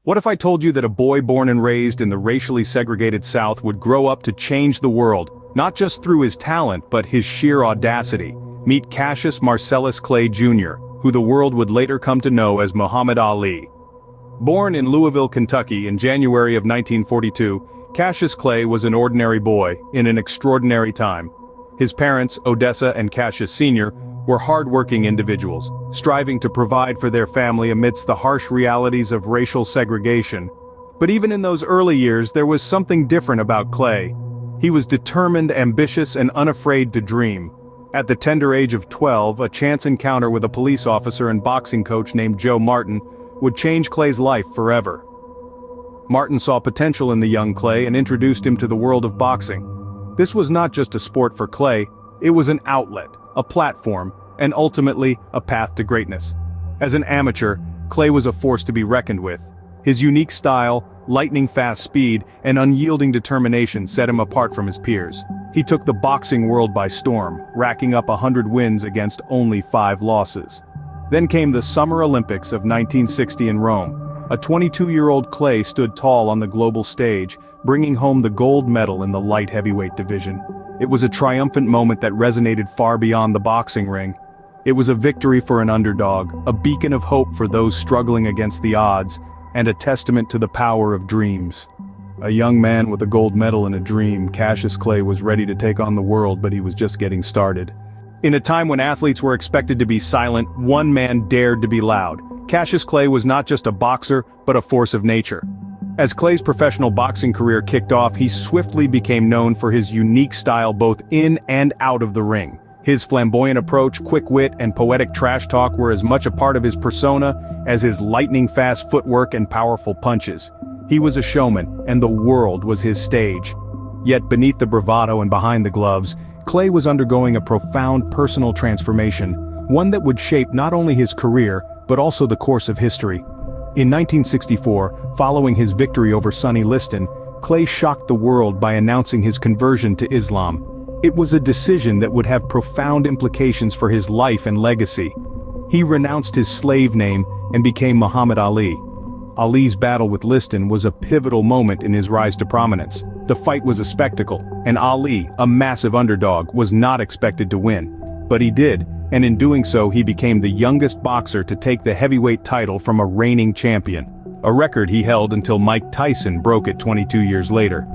What if I told you that a boy born and raised in the racially segregated South would grow up to change the world, not just through his talent but his sheer audacity? Meet Cassius Marcellus Clay Jr., who the world would later come to know as Muhammad Ali. Born in Louisville, Kentucky in January of 1942, Cassius Clay was an ordinary boy in an extraordinary time. His parents, Odessa and Cassius Sr., were hard-working individuals, striving to provide for their family amidst the harsh realities of racial segregation. But even in those early years, there was something different about Clay. He was determined, ambitious, and unafraid to dream. At the tender age of 12, a chance encounter with a police officer and boxing coach named Joe Martin would change Clay's life forever. Martin saw potential in the young Clay and introduced him to the world of boxing. This was not just a sport for Clay, it was an outlet, a platform, and ultimately, a path to greatness. As an amateur, Clay was a force to be reckoned with. His unique style, lightning-fast speed, and unyielding determination set him apart from his peers. He took the boxing world by storm, racking up 100 wins against only 5 losses. Then came the Summer Olympics of 1960 in Rome. A 22-year-old Clay stood tall on the global stage, bringing home the gold medal in the light heavyweight division. It was a triumphant moment that resonated far beyond the boxing ring. It was a victory for an underdog, a beacon of hope for those struggling against the odds, and a testament to the power of dreams. A young man with a gold medal and a dream, Cassius Clay was ready to take on the world, but he was just getting started. In a time when athletes were expected to be silent, one man dared to be loud. Cassius Clay was not just a boxer, but a force of nature. As Clay's professional boxing career kicked off, he swiftly became known for his unique style both in and out of the ring. His flamboyant approach, quick wit, and poetic trash talk were as much a part of his persona as his lightning-fast footwork and powerful punches. He was a showman, and the world was his stage. Yet beneath the bravado and behind the gloves, Clay was undergoing a profound personal transformation, one that would shape not only his career, but also the course of history. In 1964, following his victory over Sonny Liston, Clay shocked the world by announcing his conversion to Islam. It was a decision that would have profound implications for his life and legacy. He renounced his slave name and became Muhammad Ali. Ali's battle with Liston was a pivotal moment in his rise to prominence. The fight was a spectacle, and Ali, a massive underdog, was not expected to win. But he did, and in doing so he became the youngest boxer to take the heavyweight title from a reigning champion, a record he held until Mike Tyson broke it 22 years later.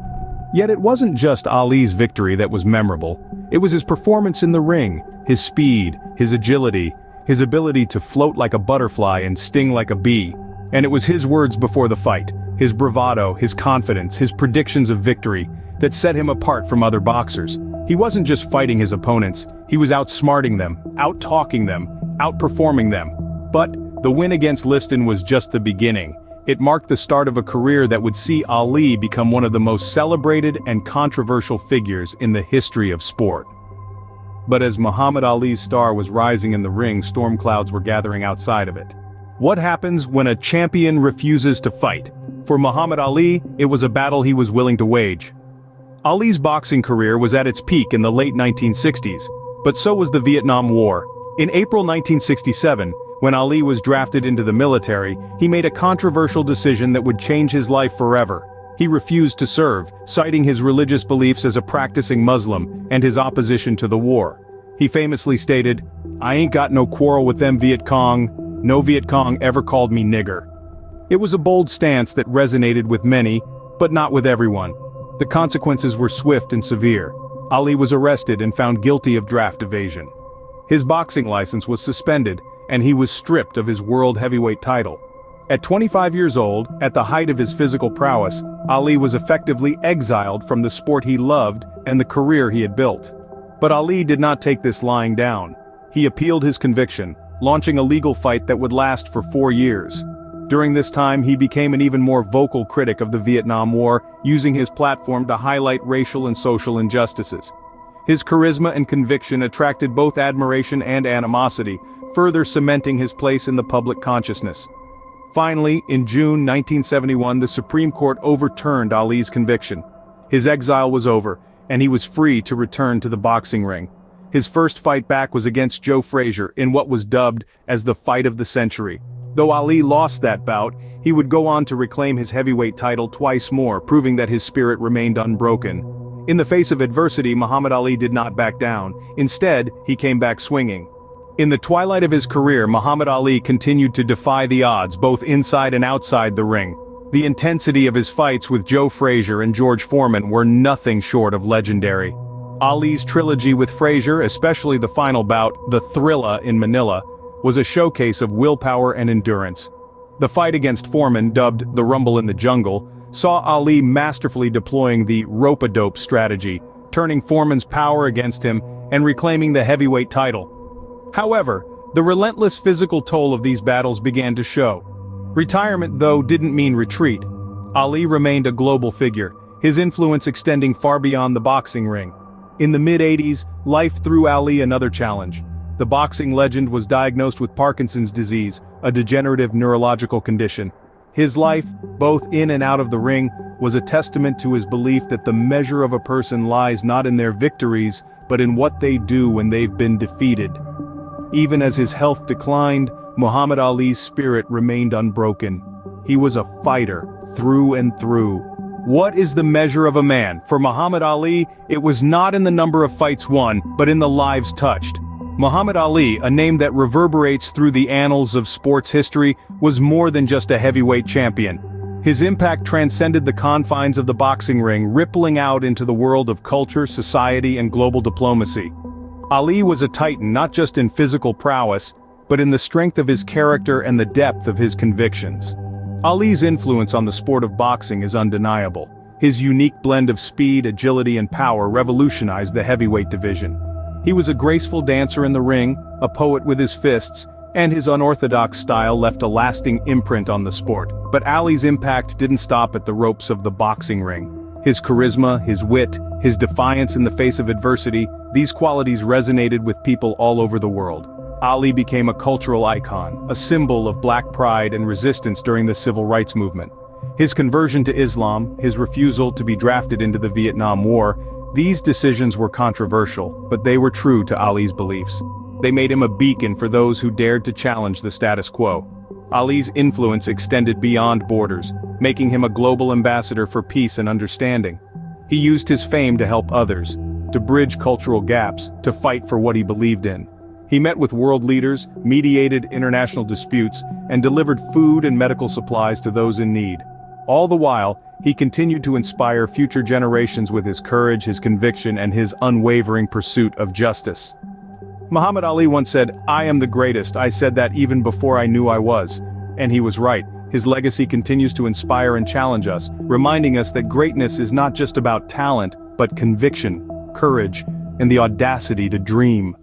Yet it wasn't just Ali's victory that was memorable. It was his performance in the ring, his speed, his agility, his ability to float like a butterfly and sting like a bee. And it was his words before the fight, his bravado, his confidence, his predictions of victory, that set him apart from other boxers. He wasn't just fighting his opponents, he was outsmarting them, out-talking them, outperforming them. But the win against Liston was just the beginning. It marked the start of a career that would see Ali become one of the most celebrated and controversial figures in the history of sport. But as Muhammad Ali's star was rising in the ring, storm clouds were gathering outside of it. What happens when a champion refuses to fight? For Muhammad Ali, it was a battle he was willing to wage. Ali's boxing career was at its peak in the late 1960s, but so was the Vietnam War. In April 1967, when Ali was drafted into the military, he made a controversial decision that would change his life forever. He refused to serve, citing his religious beliefs as a practicing Muslim and his opposition to the war. He famously stated, "I ain't got no quarrel with them Viet Cong. No Viet Cong ever called me nigger." It was a bold stance that resonated with many, but not with everyone. The consequences were swift and severe. Ali was arrested and found guilty of draft evasion. His boxing license was suspended, and he was stripped of his world heavyweight title. At 25 years old, at the height of his physical prowess, Ali was effectively exiled from the sport he loved and the career he had built. But Ali did not take this lying down. He appealed his conviction, launching a legal fight that would last for 4 years. During this time, he became an even more vocal critic of the Vietnam War, using his platform to highlight racial and social injustices. His charisma and conviction attracted both admiration and animosity, further cementing his place in the public consciousness. Finally, in June 1971, the Supreme Court overturned Ali's conviction. His exile was over, and he was free to return to the boxing ring. His first fight back was against Joe Frazier in what was dubbed as the fight of the century. Though Ali lost that bout, he would go on to reclaim his heavyweight title twice more, proving that his spirit remained unbroken. In the face of adversity, Muhammad Ali did not back down. Instead, he came back swinging. In the twilight of his career, Muhammad Ali continued to defy the odds, both inside and outside the ring. The intensity of his fights with Joe Frazier and George Foreman were nothing short of legendary. Ali's trilogy with Frazier, especially the final bout, the Thrilla in Manila, was a showcase of willpower and endurance. The fight against Foreman, dubbed the Rumble in the Jungle, saw Ali masterfully deploying the rope-a-dope strategy, turning Foreman's power against him and reclaiming the heavyweight title. However, the relentless physical toll of these battles began to show. Retirement, though, didn't mean retreat. Ali remained a global figure, his influence extending far beyond the boxing ring. In the mid-80s, life threw Ali another challenge. The boxing legend was diagnosed with Parkinson's disease, a degenerative neurological condition. His life, both in and out of the ring, was a testament to his belief that the measure of a person lies not in their victories, but in what they do when they've been defeated. Even as his health declined, Muhammad Ali's spirit remained unbroken. He was a fighter, through and through. What is the measure of a man? For Muhammad Ali, it was not in the number of fights won, but in the lives touched. Muhammad Ali, a name that reverberates through the annals of sports history, was more than just a heavyweight champion. His impact transcended the confines of the boxing ring, rippling out into the world of culture, society, and global diplomacy. Ali was a titan not just in physical prowess, but in the strength of his character and the depth of his convictions. Ali's influence on the sport of boxing is undeniable. His unique blend of speed, agility, and power revolutionized the heavyweight division. He was a graceful dancer in the ring, a poet with his fists, and his unorthodox style left a lasting imprint on the sport. But Ali's impact didn't stop at the ropes of the boxing ring. His charisma, his wit, his defiance in the face of adversity, these qualities resonated with people all over the world. Ali became a cultural icon, a symbol of black pride and resistance during the civil rights movement. His conversion to Islam, his refusal to be drafted into the Vietnam War, these decisions were controversial, but they were true to Ali's beliefs. They made him a beacon for those who dared to challenge the status quo. Ali's influence extended beyond borders, making him a global ambassador for peace and understanding. He used his fame to help others, to bridge cultural gaps, to fight for what he believed in. He met with world leaders, mediated international disputes, and delivered food and medical supplies to those in need. All the while, he continued to inspire future generations with his courage, his conviction, and his unwavering pursuit of justice. Muhammad Ali once said, "I am the greatest. I said that even before I knew I was." And he was right. His legacy continues to inspire and challenge us, reminding us that greatness is not just about talent, but conviction, courage, and the audacity to dream.